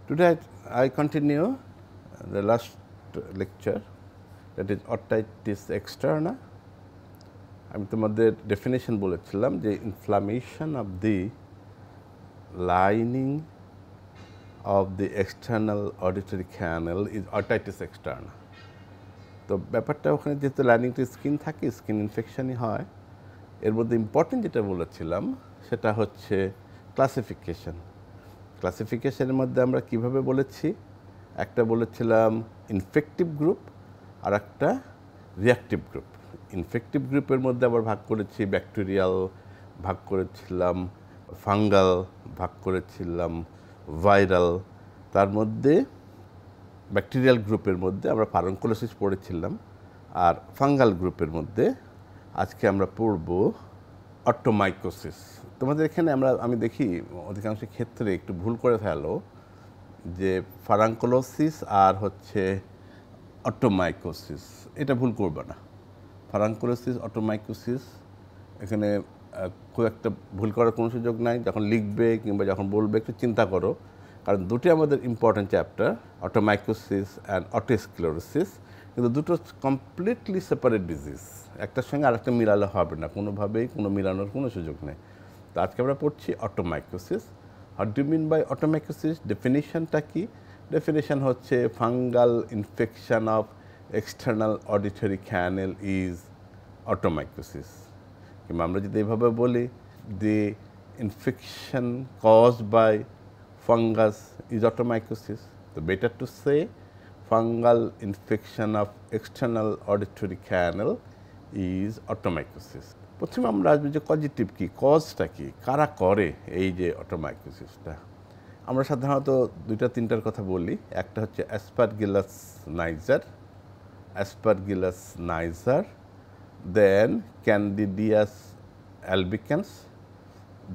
Today I continue the last lecture, that is otitis externa. আমি তোমাদের definition বলেছিলাম যে inflammation of the lining of the external auditory canal is otitis externa. তো ব্যাপারটা ওখানে যেহেতু লাইনিংটা স্কিন থাকে, স্কিন ইনফেকশনই হয়। এর মধ্যে ইম্পর্টেন্ট যেটা বলেছিলাম সেটা হচ্ছে ক্লাসিফিকেশন। ক্লাসিফিকেশনের মধ্যে আমরা কিভাবে বলেছি, একটা বলেছিলাম ইনফেক্টিভ গ্রুপ আর একটা রিয়াক্টিভ গ্রুপ। ইনফেক্টিভ গ্রুপের মধ্যে আবার ভাগ করেছি ব্যাকটেরিয়াল, ভাগ করেছিলাম ফাঙ্গাল, ভাগ করেছিলাম ভাইরাল। তার মধ্যে ব্যাকটেরিয়াল গ্রুপের মধ্যে আমরা ফারাঙ্কুলোসিস পড়েছিলাম, আর ফাঙ্গাল গ্রুপের মধ্যে আজকে আমরা পড়ব অটোমাইকোসিস। তোমাদের এখানে আমি দেখি অধিকাংশ ক্ষেত্রে একটু ভুল করে ফেলো, যে ফারাঙ্কুলোসিস আর হচ্ছে অটোমাইকোসিস, এটা ভুল করবে না। ফারাঙ্কুলোসিস, অটোমাইকোসিস, এখানে খুব একটা ভুল করার কোনো সুযোগ নাই। যখন লিখবে কিংবা যখন বলবে একটু চিন্তা করো, কারণ দুটি আমাদের important chapter, otomycosis and otosclerosis, কিন্তু দুটো কমপ্লিটলি সেপারেট ডিজিজ। একটার সঙ্গে আরেকটা মিলালে হবে না, কোনোভাবেই কোনো মিলানোর কোনো সুযোগ নেই। তো আজকে আমরা পড়ছি otomycosis. What do mean by otomycosis? ডেফিনিশনটা কি? ডেফিনিশন হচ্ছে fungal infection of external auditory canal is otomycosis. কিংবা আমরা যদি এভাবে বলি, the infection caused by fungus is otomycosis. তো better to say fungal infection of external auditory canal is otomycosis. প্রথমে আমরা আসবো যে কজিটিভ কি, কজটা কি, কারা করে এই যে অটোমাইকোসিসটা। আমরা সাধারণত দুইটা তিনটার কথা বলি। একটা হচ্ছে অ্যাসপারগিলাস নাইজার, দেন ক্যান্ডিডিয়াস অ্যালবিক্যান্স,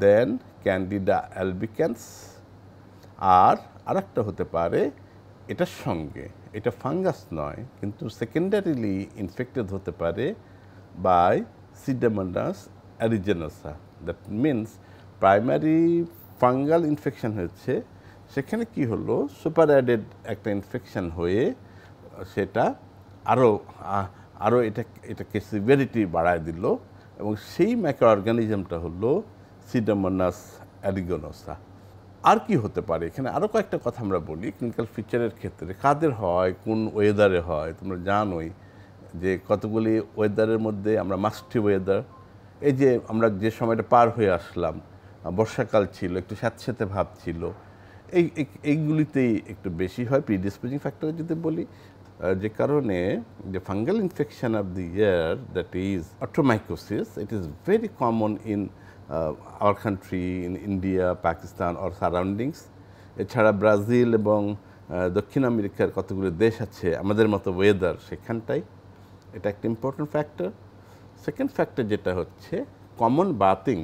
দেন ক্যান্ডিডা অ্যালবিক্যান্স, আর আরেকটা হতে পারে এটার সঙ্গে, এটা ফাঙ্গাস নয় কিন্তু সেকেন্ডারিলি ইনফেক্টেড হতে পারে by Pseudomonas aeruginosa. That means primary fungal infection হয়েছে, সেখানে কি হলো, সুপার অ্যাডেড একটা ইনফেকশন হয়ে সেটা আরও এটাকে সিভিয়ারিটি বাড়ায় দিল, এবং সেই মাইক্রো অর্গানিজমটা হলো সিডামোনাস অ্যারিগোনোসা। আর কি হতে পারে এখানে, আরও কয়েকটা কথা আমরা বলি। ক্লিনিক্যাল ফিচারের ক্ষেত্রে কাদের হয়, কোন ওয়েদারে হয়, তোমরা জানোই যে কতগুলি ওয়েদারের মধ্যে আমরা মাস্টি ওয়েদার, এই যে আমরা যে সময়টা পার হয়ে আসলাম, বর্ষাকাল ছিল, একটু স্যাঁতস্যাঁতে ভাব ছিল, এইগুলিতেই একটু বেশি হয়। প্রিডিসপোজিং ফ্যাক্টর যদি বলি, যে কারণে যে fungal infection of the year, that is otomycosis, it is very common in our country, in India, Pakistan or surroundings. এছাড়া ব্রাজিল এবং দক্ষিণ আমেরিকার কতগুলো দেশ আছে আমাদের মতো ওয়েদার, সেখানটাই এটা একটা ইম্পর্টেন্ট ফ্যাক্টর। সেকেন্ড ফ্যাক্টর যেটা হচ্ছে common bathing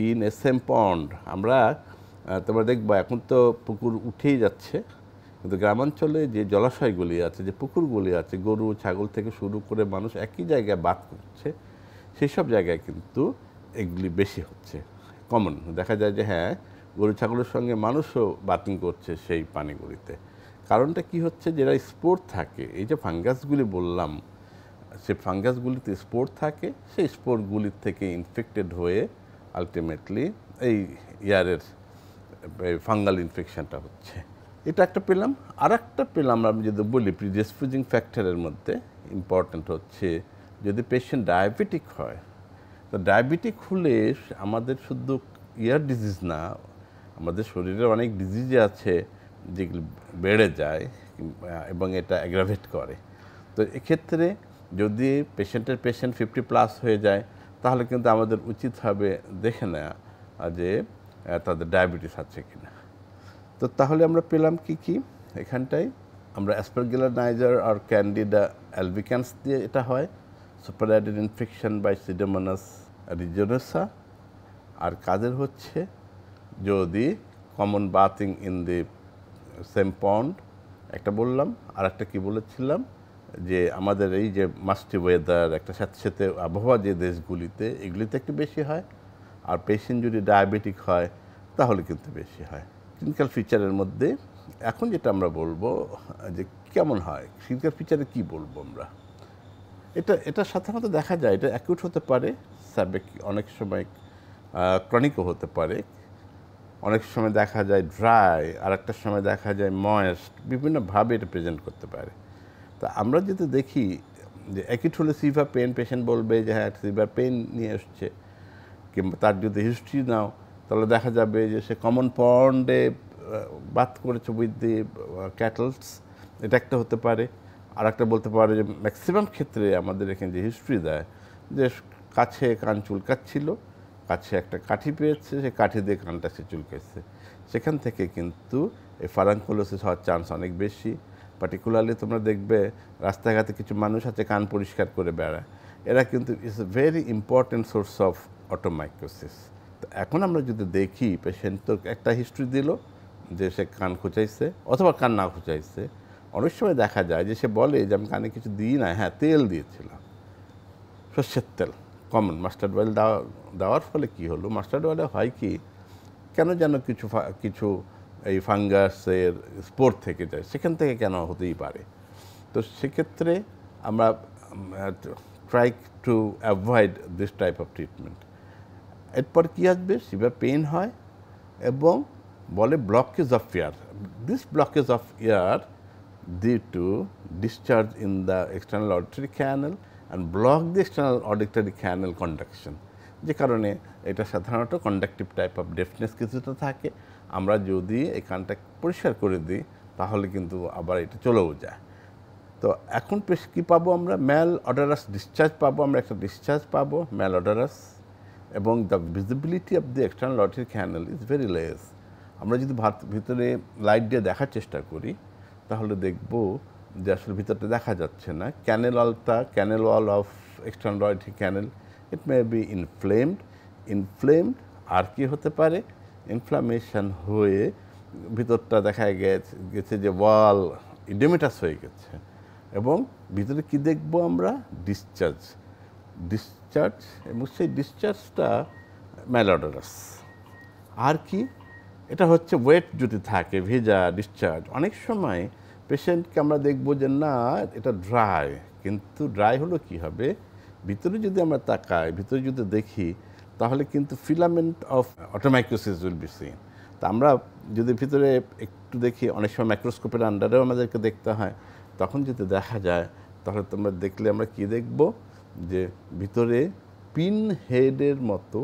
in a same pond. আমরা তোমরা দেখবা এখন তো পুকুর উঠেই যাচ্ছে, কিন্তু গ্রামাঞ্চলে যে জলাশয়গুলি আছে, যে পুকুরগুলি আছে, গরু ছাগল থেকে শুরু করে মানুষ একই জায়গায় বাথ করছে, সেই সব জায়গায় কিন্তু এগুলি বেশি হচ্ছে, কমন দেখা যায় যে হ্যাঁ, গরু ছাগলের সঙ্গে মানুষও বাথিং করছে সেই পানিগুলিতে। কারণটা কি হচ্ছে, যারা স্পোর থাকে, এই যে ফাঙ্গাসগুলি বললাম, সে ফাঙ্গাসগুলিতে স্পোর থাকে, সেই স্পোরগুলির থেকে ইনফেক্টেড হয়ে আলটিমেটলি এই ইয়ারের ফাঙ্গাল ইনফেকশনটা হচ্ছে। এটা একটা পেলাম। আর একটা পেলাম আমি যদি বলি প্রিডিসপোজিং ফ্যাক্টরের মধ্যে ইম্পর্ট্যান্ট হচ্ছে, যদি পেশেন্ট ডায়াবেটিক হয়, তো ডায়াবেটিক হলে আমাদের শুধু ইয়ার ডিজিজ না, আমাদের শরীরে অনেক ডিজিজে আছে যেগুলি বেড়ে যায় এবং এটা অ্যাগ্রাভেট করে। তো এক্ষেত্রে যদি পেশেন্ট 50+ হয়ে যায়, তাহলে কিন্তু আমাদের উচিত হবে দেখে নেওয়া যে তাদের ডায়াবেটিস আছে কিনা। তো তাহলে আমরা পেলাম কি কি এখানটায়, আমরা অ্যাসপারগিলাস নাইজার আর ক্যান্ডিডা অ্যালবিক্যান্স দিয়ে এটা হয়, super added infection by Pseudomonas aeruginosa. আর কাদের হচ্ছে, যদি common bathing in the same pond একটা বললাম, আর একটা কী বলেছিলাম, যে আমাদের এই যে মাস্টি ওয়েদার, একটা স্যাঁতস্যাঁতে আবহাওয়া যে দেশগুলিতে, এগুলিতে একটু বেশি হয়। আর পেশেন্ট যদি ডায়াবেটিক হয় তাহলে কিন্তু বেশি হয়। ক্লিনিক্যাল ফিচারের মধ্যে এখন যেটা আমরা বলবো যে কেমন হয় ক্লিনিক্যাল ফিচারে কি বলবো আমরা, এটা সাধারণত দেখা যায় এটা অ্যাকিউট হতে পারে, সাবেক অনেক সময় ক্রনিকও হতে পারে, অনেক সময় দেখা যায় ড্রাই, আর একটা সময় দেখা যায় ময়েস্ট, বিভিন্নভাবে এটা প্রেজেন্ট করতে পারে। তা আমরা যদি দেখি যে অ্যাকিউট হলে সিভিয়ার পেন, পেশেন্ট বলবে যে হ্যাঁ সিভিয়ার পেন নিয়ে এসছে, কিংবা তার যদি হিস্ট্রি নাও তাহলে দেখা যাবে যে সে কমন পন্ডে বাত করেছে উইথ দি ক্যাটলস, এটা একটা হতে পারে। আর একটা বলতে পারে যে ম্যাক্সিমাম ক্ষেত্রে আমাদের এখানে যে হিস্ট্রি দেয় যে কাছে কান চুলকাচ্ছিল, কাছে একটা কাঠি পেয়েছে, সে কাঠি দিয়ে কানটা সে চুলকেছে, সেখান থেকে কিন্তু এই ফারাঙ্কুলোসিস হওয়ার চান্স অনেক বেশি। পার্টিকুলারলি তোমরা দেখবে রাস্তাঘাটে কিছু মানুষ আছে কান পরিষ্কার করে বেড়ায়, এরা কিন্তু is a very important source of otomycosis. তো এখন আমরা যদি দেখি পেশেন্ট তো একটা হিস্ট্রি দিল যে সে কান খুঁচাইছে অথবা কান না খুঁচাইছে, অনেক সময় দেখা যায় যে সে বলে যে আমি কানে কিছু দিই না, হ্যাঁ তেল দিয়েছিলাম, সর্ষের তেল, কমন মাস্টার্ড অয়েল দেওয়ার ফলে কি হলো, মাস্টার্ড অয়েলে হয় কি কেন যেন কিছু কিছু এই ফাঙ্গাসের স্পোর থেকে যায়, সেখান থেকে কেন হতেই পারে। তো সেক্ষেত্রে আমরা try to avoid this type of treatment. এরপর কী আসবে, সিভিয়ার পেইন হয় এবং বলে blockage of air, this blockage of air due to discharge in the external auditory canal and block the external auditory canal conduction, যে কারণে এটা সাধারণত conductive type of ডেফনেস কিছুটা থাকে। আমরা যদি এই কানটা পরিষ্কার করে দিই তাহলে কিন্তু আবার এটা চলেও যায়। তো এখন কী পাবো আমরা, ম্যাল অডারাস ডিসচার্জ পাবো, আমরা একটা ডিসচার্জ পাবো ম্যাল অডারাস, এবং the visibility of the external auditory canal is very less. আমরা যদি ভিতরে লাইট দিয়ে দেখার চেষ্টা করি তাহলে দেখব যে আসলে ভিতরটা দেখা যাচ্ছে না। Canal wall of external auditory canal it may be inflamed. আর কি হতে পারে, ইনফ্লামেশন হয়ে ভিতরটা দেখা গেছে যে ওয়াল ইডেমেটাস হয়ে গেছে, এবং ভিতরে কি দেখব আমরা, ডিসচার্জ এবং সেই ডিসচার্জটা ম্যালঅডারাস। আর কি, এটা হচ্ছে ওয়েট যদি থাকে, ভেজা ডিসচার্জ। অনেক সময় পেশেন্টকে আমরা দেখবো যে না এটা ড্রাই, কিন্তু ড্রাই হলো কি হবে, ভিতরে যদি আমরা তাকাই, ভিতরে যদি দেখি তাহলে কিন্তু filament of otomycosis will be seen. তা আমরা যদি ভিতরে একটু দেখি, অনেক সময় মাইক্রোস্কোপের আন্ডারেও আমাদেরকে দেখতে হয়, তখন যদি দেখা যায় তাহলে তোমরা দেখলে আমরা কি দেখব, যে ভিতরে পিন হেডের মতো,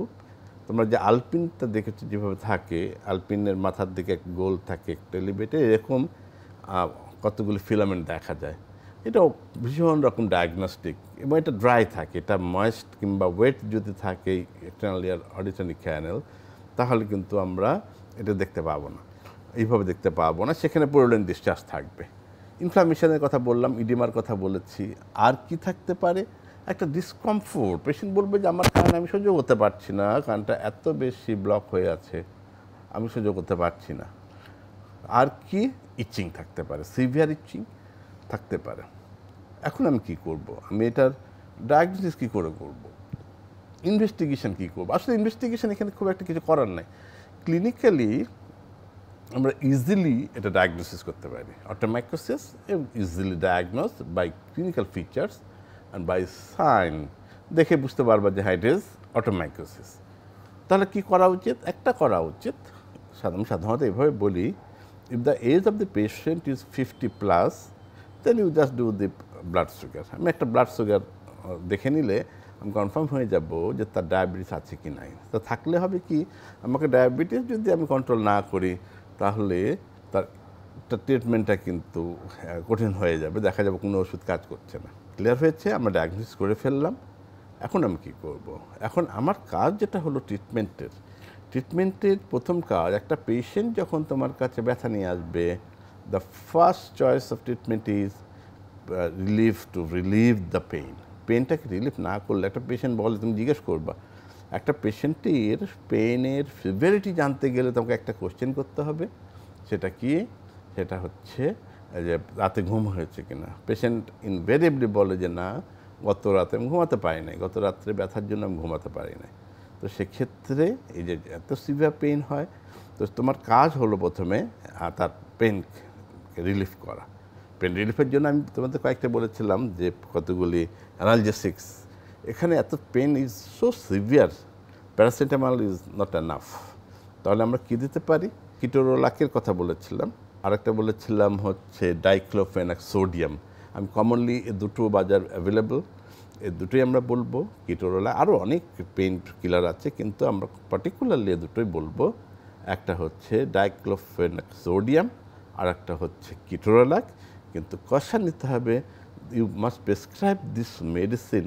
তোমরা যে আলপিনটা দেখেছো যেভাবে থাকে, আলপিনের মাথার দিকে এক গোল থাকে একটা এলিভেটে, এরকম কতগুলি ফিলামেন্ট দেখা যায়। এটাও ভীষণ রকম ডায়াগনস্টিক, এবং এটা ড্রাই থাকে। এটা ময়েস্ট কিংবা ওয়েট যদি থাকে এক্সটার্নাল ইয়ার অডিটরি ক্যানেল, তাহলে কিন্তু আমরা এটা দেখতে পাবো না, এইভাবে দেখতে পাবো না, সেখানে পোরুলেন ডিসচার্জ থাকবে। ইনফ্লামেশনের কথা বললাম, ইডিমার কথা বলেছি। আর কি থাকতে পারে, একটা ডিসকমফোর্ট, পেশেন্ট বলবে যে আমার কান আমি সহ্য করতে পারছি না, কানটা এত বেশি ব্লক হয়ে আছে, আমি সহ্য করতে পারছি না। আর কি, ইচিং থাকতে পারে, সিভিয়ার ইচিং থাকতে পারে। এখন আমি কি করব, আমি এটার ডায়াগনোসিস কী করে করব, ইনভেস্টিগেশন কী করবো? আসলে ইনভেস্টিগেশন এখানে খুব একটা কিছু করার নাই। ক্লিনিক্যালি আমরা ইজিলি এটা ডায়াগনোসিস করতে পারি, otomycosis easily diagnose by clinical features and by sign, দেখে বুঝতে পারবা যে হ্যাঁ ইট ইজ অটোমাইকোসিস। তাহলে কি করা উচিত, একটা করা উচিত, সাধারণত এভাবে বলি, if the age of the patient is 50+, then you just do the blood sugar. আমি একটা ব্লাড সুগার দেখে নিলে আমি কনফার্ম হয়ে যাব যে তার ডায়াবেটিস আছে কি নাই। তো থাকলে হবে কি, আমাকে ডায়াবেটিস যদি আমি কন্ট্রোল না করি তাহলে তার ট্রিটমেন্টটা কিন্তু কঠিন হয়ে যাবে, দেখা যাবে কোনো ওষুধ কাজ করছে না। ক্লিয়ার হয়েছে, আমরা ডায়াগনোসিস করে ফেললাম। এখন আমি কি করব, এখন আমার কাজ যেটা হলো ট্রিটমেন্টের প্রথম কাজ, একটা পেশেন্ট যখন তোমার কাছে ব্যথা নিয়ে আসবে, the first choice of treatment is relieve the পেইনটাকে রিলিফ না করলে, একটা পেশেন্ট বলে, তুমি জিজ্ঞেস করবা, একটা পেশেন্টের পেইনের সিভিয়ারিটি জানতে গেলে তোমাকে একটা কোশ্চেন করতে হবে, সেটা কি, সেটা হচ্ছে যে রাতে ঘুম হয়েছে কিনা। পেশেন্ট ইনভেরিয়েবলি বলে যে না, গত রাতে আমি ঘুমাতে পারি নাই, গত রাত্রে ব্যথার জন্য আমি ঘুমাতে পারি নাই। তো সেক্ষেত্রে এই যে এত সিভিয়ার পেইন হয়, তো তোমার কাজ হলো প্রথমে তার পেন রিলিফ করা। পেন রিলিফের জন্য আমি তোমাদের কয়েকটা বলেছিলাম যে কতগুলি অ্যানালজেসিক্স, এখানে এত pain is so severe, paracetamol is not enough. তাহলে আমরা কি দিতে পারি? কিটোরোলাকের কথা বলেছিলাম, আরেকটা বলেছিলাম হচ্ছে ডাইক্লোফেনাক সোডিয়াম। আমি কমনলি এ দুটো বাজার অ্যাভেলেবল, এ দুটোই আমরা বলবো। কিটোরোলা আরও অনেক পেইন কিলার আছে, কিন্তু আমরা পার্টিকুলারলি এ দুটোই বলবো। একটা হচ্ছে ডাইক্লোফেনাক সোডিয়াম, আর একটা হচ্ছে কিটোরোলাক। কিন্তু কষা নিতে হবে, you must prescribe this medicine,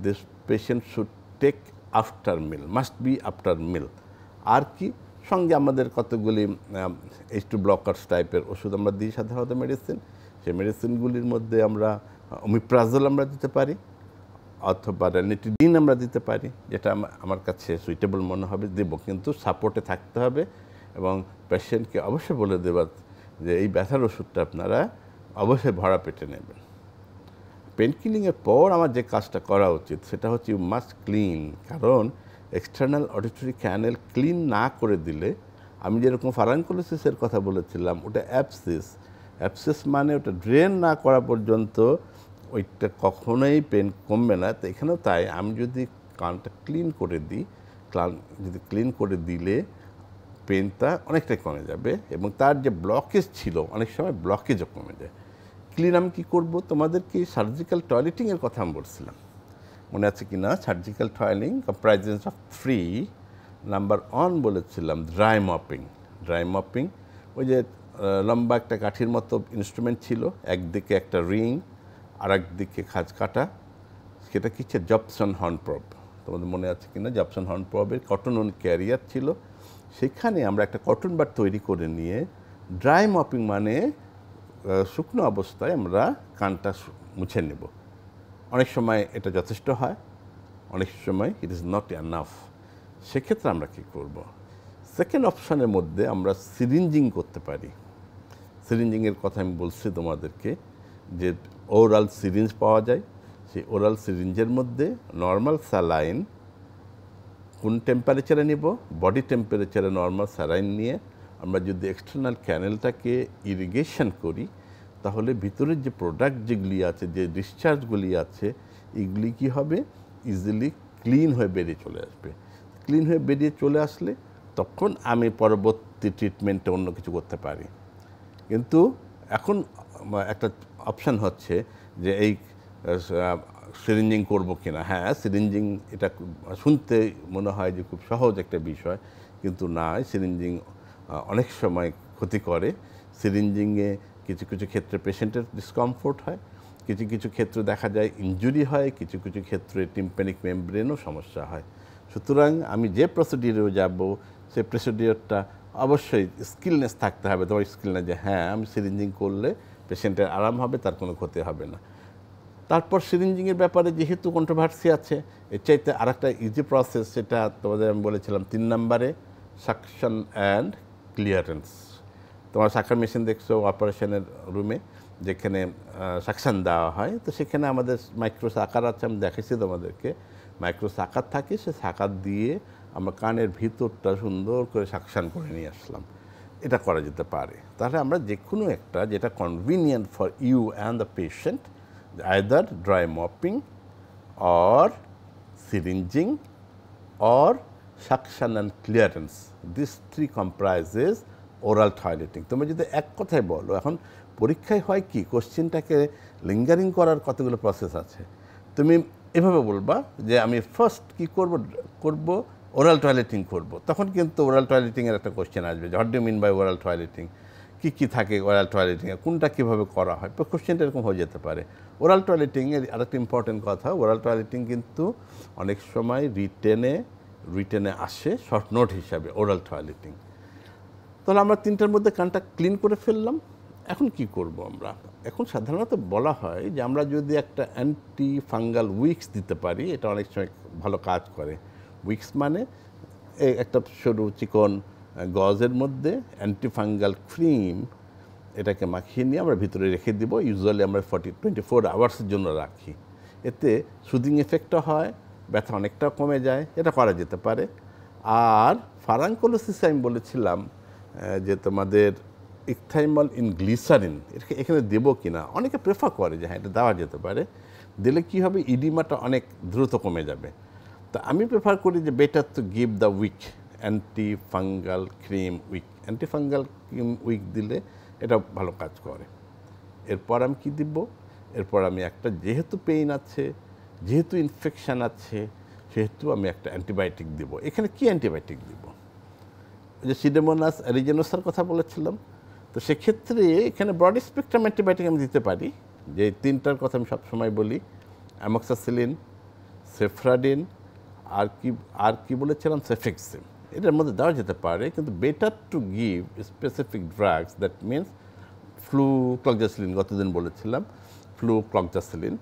this patient should take after meal, must be after meal. আর কি সঙ্গে আমাদের কতগুলি H2 ব্লকার্স টাইপের ওষুধ আমরা দিই সাধারণত মেডিসিন। সেই মেডিসিনগুলির মধ্যে আমরা ওমিপ্রাজল আমরা দিতে পারি, অথবা রেনিটিডিন আমরা দিতে পারি, যেটা আমার কাছে সুইটেবল মনে হবে দেব, কিন্তু সাপোর্টে থাকতে হবে এবং পেশেন্টকে অবশ্যই বলে দেওয়া যে এই ব্যথার ওষুধটা আপনারা অবশ্যই ভরা পেটে নেবেন। পেন কিলিংয়ের পর আমার যে কাজটা করা উচিত সেটা হচ্ছে ইউ মাস্ট ক্লিন, কারণ এক্সটার্নাল অডিটরি ক্যানেল ক্লিন না করে দিলে, আমি যেরকম ফারাঙ্কুলোসিসের কথা বলেছিলাম, ওটা অ্যাপসিস, অ্যাপসিস মানে ওটা ড্রেন না করা পর্যন্ত ওইটা কখনোই পেন কমবে না। তো এখানেও তাই, আমি যদি কানটা ক্লিন করে দিই, যদি ক্লিন করে দিলে পেনটা অনেকটাই কমে যাবে এবং তার যে ব্লকেজ ছিল অনেক সময় ব্লকেজও কমে যায়। ক্লিন আমি কী করবো? তোমাদেরকে সার্জিক্যাল টয়লেটিংয়ের কথা আমি বলছিলাম, মনে আছে কি না? Surgical toileting comprises of 3, number 1 বলেছিলাম ড্রাই মপিং। ড্রাই মপিং ওই যে লম্বা একটা কাঠির মতো ইনস্ট্রুমেন্ট ছিল, একদিকে একটা রিং আর একদিকে খাঁজ কাটা, সেটা কি হচ্ছে জবসন হর্ন প্রব। তোমাদের মনে আছে কি না? জবসন হর্ন প্রবের কটন অন ক্যারিয়ার ছিল, সেখানে আমরা একটা কটন বার তৈরি করে নিয়ে ড্রাই মপিং মানে শুকনো অবস্থায় আমরা কানটা মুছে নেব। অনেক সময় এটা যথেষ্ট হয়, অনেক সময় ইট ইজ নট এনাফ। সেক্ষেত্রে আমরা কী করব? সেকেন্ড অপশানের মধ্যে আমরা সিরিঞ্জিং করতে পারি। সিরিঞ্জিংয়ের কথা আমি বলছি তোমাদেরকে, যে ওরাল সিরিঞ্জ পাওয়া যায়। সেই ওরাল সিরিঞ্জের মধ্যে নর্মাল স্যালাইন কোন টেম্পারেচারে নিব? বডি টেম্পারেচারে নর্মাল স্যালাইন নিয়ে আমরা যদি এক্সটার্নাল ক্যানেলটাকে ইরিগেশন করি, তাহলে ভিতরের যে প্রোডাক্ট যেগুলি আছে, যে ডিসচার্জগুলি আছে, এগুলি কী হবে? ইজিলি ক্লিন হয়ে বেরিয়ে চলে আসবে। ক্লিন হয়ে বেরিয়ে চলে আসলে তখন আমি পরবর্তী ট্রিটমেন্টে অন্য কিছু করতে পারি। কিন্তু এখন একটা অপশান হচ্ছে যে এই সিরিঞ্জিং করবো কিনা। হ্যাঁ, সিরিঞ্জিং এটা শুনতে মনে হয় যে খুব সহজ একটা বিষয়, কিন্তু না, সিরিঞ্জিং অনেক সময় ক্ষতি করে। সিরিঞ্জিংয়ে কিছু কিছু ক্ষেত্রে পেশেন্টের ডিসকমফোর্ট হয়, কিছু কিছু ক্ষেত্রে দেখা যায় ইনজুরি হয়, কিছু কিছু ক্ষেত্রে টিম্প্যানিক মেমব্রেনও সমস্যা হয়। সুতরাং আমি যে প্রসিডিওরে যাব, সেই প্রসিডিওরটা অবশ্যই স্কিলনেস থাকতে হবে। তোমার স্কিলনেস যে হ্যাঁ, আমি সিরিঞ্জিং করলে পেশেন্টের আরাম হবে, তার কোনো ক্ষতি হবে না। তারপর সিরিঞ্জিংয়ের ব্যাপারে যেহেতু কন্ট্রোভার্সি আছে, এর চাইতে আর একটা ইজি প্রসেস, সেটা তোমাদের আমি বলেছিলাম 3 নম্বরে, সাকশন অ্যান্ড ক্লিয়ারেন্স। তোমার সাকার মেশিন দেখছো অপারেশনের রুমে, যেখানে সাকশন দেওয়া হয়, তো সেখানে আমাদের মাইক্রো সাকার আছে, আমি দেখেছি তোমাদেরকে। মাইক্রো সাকার থাকে, সে সাকার দিয়ে আমরা কানের ভিতরটা সুন্দর করে সাকশন করে নিয়ে আসলাম। এটা করা যেতে পারে। তাহলে আমরা যে কোনো একটা, যেটা convenient for you and the patient, either dry mopping or syringing or suction and clearance. These 3 comprises oral toileting. তোমরা যদি এক কথায় বলো, এখন পরীক্ষায় হয় কি, কোশ্চেনটাকে লিঙ্গারিং করার কতগুলো প্রসেস আছে। তুমি এভাবে বলবা যে আমি ফার্স্ট কি করব ওরাল টয়লেটিং করব, তখন কিন্তু ওরাল টয়লেটিংয়ের একটা কোশ্চেন আসবে, what do mean by oral toileting, কী থাকে ওরাল টয়লেটিংয়ে, কোনটা কীভাবে করা হয়। তো কোশ্চেনটা এরকম হয়ে যেতে পারে। ওরাল টয়লেটিংয়ের আরেকটা ইম্পর্টেন্ট কথা, ওরাল টয়লেটিং কিন্তু অনেক সময় রিটেনে আসে শর্ট নোট হিসাবে, ওরাল টয়লেটিং। তাহলে আমরা 3টার মধ্যে কানটা ক্লিন করে ফেললাম। এখন কি করব আমরা? এখন সাধারণত বলা হয় যে আমরা যদি একটা অ্যান্টি ফাঙ্গাল উইক্স দিতে পারি, এটা অনেক সময় ভালো কাজ করে। উইক্স মানে একটা সরু চিকন গজের মধ্যে অ্যান্টিফাঙ্গাল ক্রিম, এটাকে মাখিয়ে নিয়ে আমরা ভিতরে রেখে দিব। ইউজুয়ালি আমরা 24 আওয়ার্সের জন্য রাখি। এতে সুদিং এফেক্টও হয়, ব্যথা অনেকটা কমে যায়, এটা করা যেতে পারে। আর ফারাঙ্কুলোসিস আমি বলেছিলাম যে তোমাদের ইকথাইমল ইন গ্লিসারিন এখানে দেবো কি না, অনেকে প্রেফার করে যে হ্যাঁ এটা দেওয়া যেতে পারে, দিলে কি হবে ইডিমাটা অনেক দ্রুত কমে যাবে। তো আমি প্রেফার করি যে better to give the week anti fungal cream week, anti fungal cream week দিলে এটা ভালো কাজ করে। এরপর আমি কি দিব, এরপর আমি একটা যেহেতু পেইন আছে, যেহেতু ইনফেকশান আছে, সেহেতু আমি একটা অ্যান্টিবায়োটিক দিব। এখানে কি অ্যান্টিবায়োটিক দিব, যে সিডোমোনাস অ্যারিজেনোসার কথা বলেছিলাম, তো সেক্ষেত্রে এখানে ব্রড স্পেকট্রাম অ্যান্টিবায়োটিক আমি দিতে পারি, যে তিনটার কথা আমি সবসময় বলি, অ্যামক্সাসিলিন, সেফ্রাডিন, আর কি বলেছিলাম, সেফেক্সিম। এটার মধ্যে দেওয়া যেতে পারে, কিন্তু better to give specific drugs, that means flucloxacillin, গতদিন বলেছিলাম ফ্লুক্লক্সাসিলিন,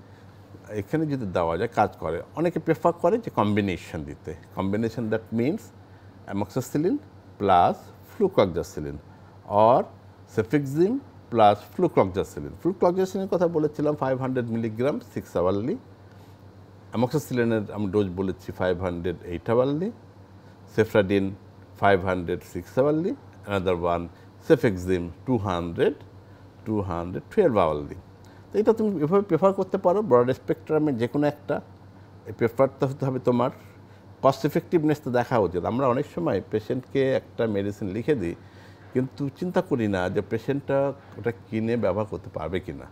এখানে যদি দেওয়া যায় কাজ করে। অনেকে প্রেফার করে যে কম্বিনেশন দিতে, combination that means amoxicillin plus flucloxacillin or cefixime plus flucloxacillin. ফ্লুক্লক্সাসিলিনের কথা বলেছিলাম 500 মিলিগ্রাম 6 আওয়ারলি, অ্যামক্সাসিলিনের আমি ডোজ বলেছি 500 8 hourly, cefradine 500 6 hourly, another one cefixime 200 12 hourly. তো এটা তুমি এভাবে প্রেফার করতে পারো, ব্রড স্পেকট্রামে যে কোনো একটা। এই প্রেফারটা হতে হবে তোমার কস্ট এফেক্টিভনেস তো দেখা উচিত। আমরা অনেক সময় পেশেন্টকে একটা মেডিসিন লিখে দিই, কিন্তু চিন্তা করি না যে পেশেন্টটা ওটা কিনে ব্যবহার করতে পারবে কি না।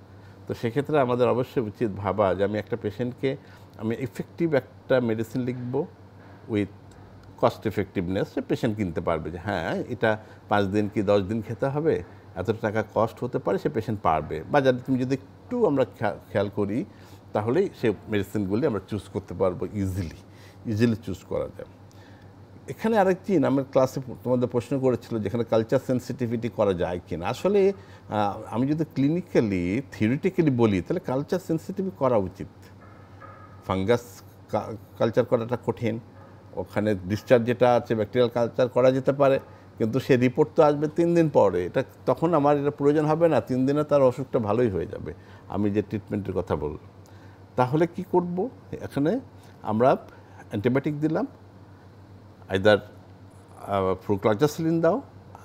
তো সেক্ষেত্রে আমাদের অবশ্যই উচিত ভাবা যে আমি একটা পেশেন্টকে আমি এফেক্টিভ একটা মেডিসিন লিখব উইথ কস্ট এফেক্টিভনেস, যে পেশেন্ট কিনতে পারবে, যে হ্যাঁ এটা 5 দিন কি 10 দিন খেতে হবে, এত টাকা কস্ট হতে পারে, সে পেশেন্ট পারবে। বাজারে তুমি যদি একটু আমরা খেয়াল করি, তাহলেই সে মেডিসিনগুলি আমরা চুজ করতে পারবো, ইজিলি চুজ করা যায়। এখানে আরেক দিন আমার ক্লাসে তোমাদের প্রশ্ন করেছিল যেখানে কালচার সেন্সিটিভিটি করা যায় কি না। আসলে আমি যদি ক্লিনিক্যালি থিওরিটিক্যালি বলি, তাহলে কালচার সেন্সিটিভ করা উচিত। ফাঙ্গাস কালচার করাটা কঠিন, ওখানে ডিসচার্জ যেটা আছে ব্যাকটেরিয়াল কালচার করা যেতে পারে, কিন্তু সে রিপোর্ট তো আসবে 3 দিন পরে, এটা তখন আমার এটা প্রয়োজন হবে না, 3 দিনে তার অসুখটা ভালোই হয়ে যাবে আমি যে ট্রিটমেন্টের কথা বলব। তাহলে কি করব, এখানে আমরা অ্যান্টিবায়োটিক দিলাম, আইদার ফ্লুক্লক্সাসিলিন দাও,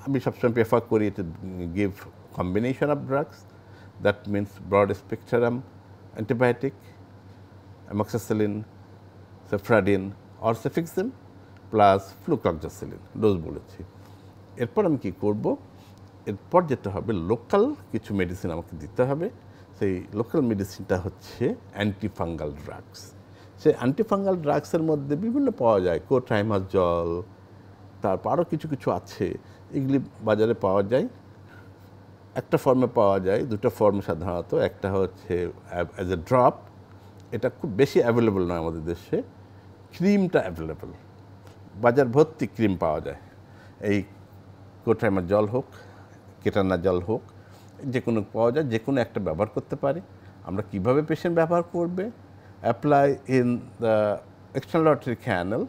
আমি সবসময় প্রেফার করি এটা give combination of drugs, that means broad spectrum antibiotic, amoxicillin, cefradine or cefixime plus flucloxacillin dose বলেছি। এরপর আমি কি করব, এরপর যেটা হবে লোকাল কিছু মেডিসিন আমাকে দিতে হবে। সেই লোকাল মেডিসিনটা হচ্ছে অ্যান্টিফাঙ্গাল ড্রাগস। সেই অ্যান্টিফাঙ্গাল ড্রাগসের মধ্যে বিভিন্ন পাওয়া যায়, কোট্রাইমাজল, তারপর আরও কিছু কিছু আছে, এগুলি বাজারে পাওয়া যায়। একটা ফর্মে পাওয়া যায়, দুটো ফর্ম সাধারণত, একটা হচ্ছে অ্যাজ এ ড্রপ, এটা খুব বেশি অ্যাভেলেবল নয় আমাদের দেশে। ক্রিমটা অ্যাভেলেবল, বাজার ভর্তি ক্রিম পাওয়া যায়। এই কোট্রাইমাজল হোক, কেটানাজল হোক, যে কোনো পাওয়া যায়, যে কোনো একটা ব্যবহার করতে পারি। আমরা কিভাবে পেশেন্ট ব্যবহার করবে, apply in the external artery canal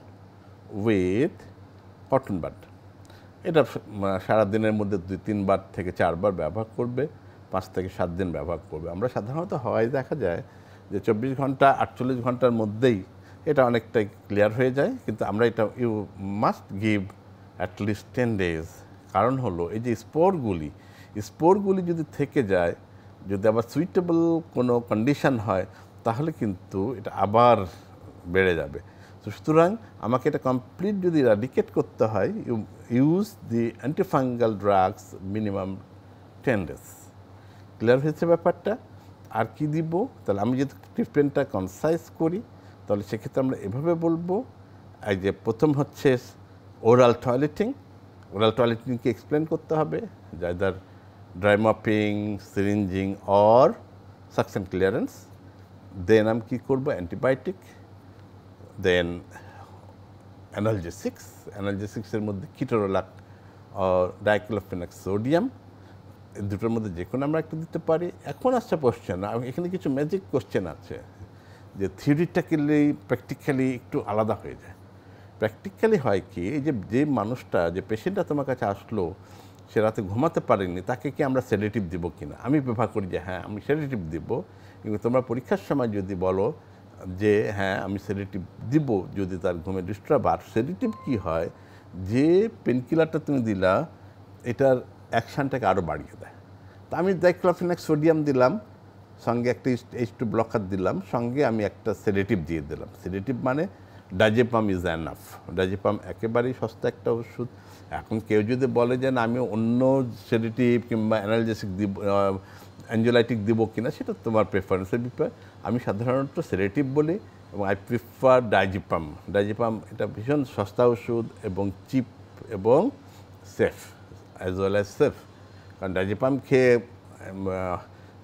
with cotton bud. এটা সারাদিনের মধ্যে 2-3 বার থেকে 4 বার ব্যবহার করবে, 5 থেকে 7 দিন ব্যবহার করবে। আমরা সাধারণত হয় দেখা যায় যে 24 ঘন্টা 48 ঘন্টার মধ্যেই এটা অনেকটাই ক্লিয়ার হয়ে যায়, কিন্তু আমরা এটা you must give at least 10 days. কারণ হলো এই যে স্পোরগুলি যদি থেকে যায়, যদি আবার সুইটেবল কোনো কন্ডিশন হয়, তাহলে কিন্তু এটা আবার বেড়ে যাবে। সুতরাং আমাকে এটা কমপ্লিট যদি ইরাডিকেট করতে হয়, use the antifungal drugs minimum 10 days. Clear হয়েছে ব্যাপারটা? আর কি দিব, তাহলে আমি যদি ট্রিটমেন্টটা কনসাইজ করি, তাহলে সেক্ষেত্রে আমরা এভাবে বলবো, এই যে প্রথম হচ্ছে ওরাল টয়লেটিংকে এক্সপ্লেন করতে হবে, either dry mopping, syringing or suction clearance. Then আমি কী করবো, অ্যান্টিবায়োটিক, দেন অ্যানালজেসিক্সের মধ্যে কিটোরোলাক ডাইক্লোফেনাক সোডিয়াম, দুটোর মধ্যে যে কোনো আমরা একটা দিতে পারি। এখন আসছে কোশ্চেন, এখানে কিছু ম্যাজিক কোশ্চেন আছে, যে থিওরিটিক্যালি প্র্যাকটিক্যালি একটু আলাদা হয়ে যায়। প্র্যাকটিক্যালি হয় কি, এই যে মানুষটা, যে পেশেন্টটা তোমার কাছে আসলো, সে রাতে ঘুমাতে পারেনি, তাকে কি আমরা সেডেটিভ দিব কি না? আমি প্রেফার করি যে হ্যাঁ আমি সেডেটিভ দিব, কিন্তু তোমরা পরীক্ষার সময় যদি বলো যে হ্যাঁ আমি সেডেটিভ দিব যদি তার ঘুমে ডিস্টার্ব। আর সেডেটিভ কী হয়, যে পেনকিলারটা তুমি দিলা, এটার অ্যাকশনটাকে আরও বাড়িয়ে দেয়। তো আমি ডাইক্লোফেনাক সোডিয়াম দিলাম, সঙ্গে একটা H2 ব্লকার দিলাম, সঙ্গে আমি একটা সেডেটিভ দিয়ে দিলাম। সেডেটিভ মানে ডাইজেপাম ইজ এনাফ। ডাইজেপাম একেবারেই সস্তা একটা ওষুধ। এখন কেউ যদি বলে যে না আমি অন্য সেডেটিভ কিংবা অ্যানালজেসিক দিব, অ্যাঞ্জোলাইটিক দিব কিনা, সেটা তোমার প্রেফারেন্সের বিষয়। আমি সাধারণত সেডেটিভ বলি এবং আই প্রিফার ডাইজেপাম। ডাইজেপাম এটা ভীষণ সস্তা ওষুধ এবং চিপ এবং safe, as well as safe. কারণ ডাইজেপাম খেয়ে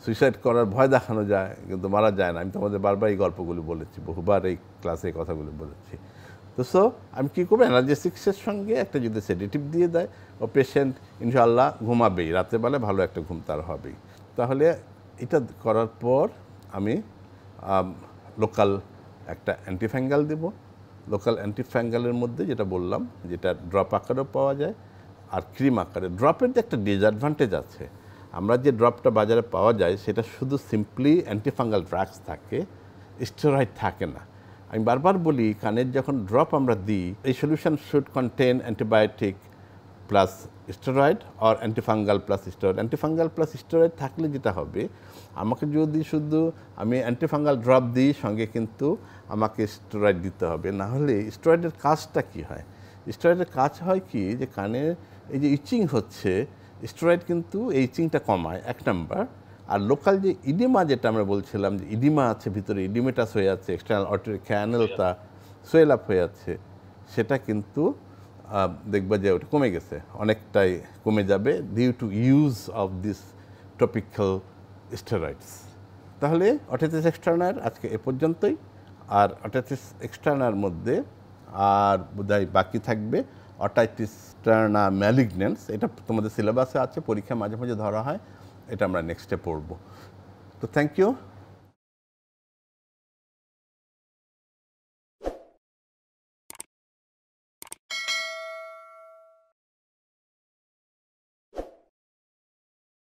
সুইসাইড করার ভয় দেখানো যায়, কিন্তু মারা যায় না। আমি তোমাদের বারবার এই গল্পগুলো বলেছি, বহুবার এই ক্লাসে এই কথাগুলো বলেছি। তো আমি কী করবো, অ্যানালজেসিক্সের সঙ্গে একটা যদি সেডেটিভ দিয়ে দেয়, ও পেশেন্ট ইনশাআল্লাহ ঘুমাবেই, রাত্রেবেলা ভালো একটা ঘুম তার হবেই। তাহলে এটা করার পর আমি লোকাল একটা অ্যান্টিফ্যাঙ্গাল দেব। লোকাল অ্যান্টিফ্যাঙ্গালের মধ্যে যেটা বললাম, যেটা ড্রপ আকারেও পাওয়া যায় আর ক্রিম আকারে। ড্রপের যে একটা ডিসঅ্যাডভান্টেজ আছে, আমরা যে ড্রপটা বাজারে পাওয়া যায় সেটা শুধু সিম্পলি অ্যান্টিফাঙ্গাল ড্রাগস থাকে, স্টেরয়েড থাকে না। আমি বারবার বলি, কানের যখন ড্রপ আমরা দিই, এই solution should contain antibiotic plus steroid or antifungal plus steroid. Antifungal plus steroid থাকলে যেটা হবে, আমাকে যদি শুধু আমি অ্যান্টিফাঙ্গাল ড্রপ দিই, সঙ্গে কিন্তু আমাকে স্টেরয়েড দিতে হবে। না হলে স্টেরয়েডের কাজটা কী হয়? স্টেরয়েডের কাজ হয় কি, যে কানে এই যে ইচিং হচ্ছে, স্টেরয়েড কিন্তু এই ইচিংটা কমায়, এক নাম্বার। আর লোকাল যে ইডিমা, যেটা আমরা বলছিলাম যে ইডিমা আছে ভিতরে, ইডিমেটাস হয়ে আছে, এক্সটার্নাল অর্টারি ক্যানেলটা সোয়েল আপ হয়ে আছে, সেটা কিন্তু দেখবা যে ওটা কমে গেছে, অনেকটাই কমে যাবে due to use of this topical steroids. তাহলে অটিটিস এক্সটার্নার আজকে এ পর্যন্তই। আর অটিটিস এক্সটার্নার মধ্যে আর বোধহয় বাকি থাকবে অটাইটিস এক্সটার্না ম্যালিগন্যান্স। এটা তোমাদের সিলেবাসে আছে, পরীক্ষা মাঝে মাঝে ধরা হয়, এটা আমরা নেক্সটে পড়ব। তো থ্যাংক ইউ।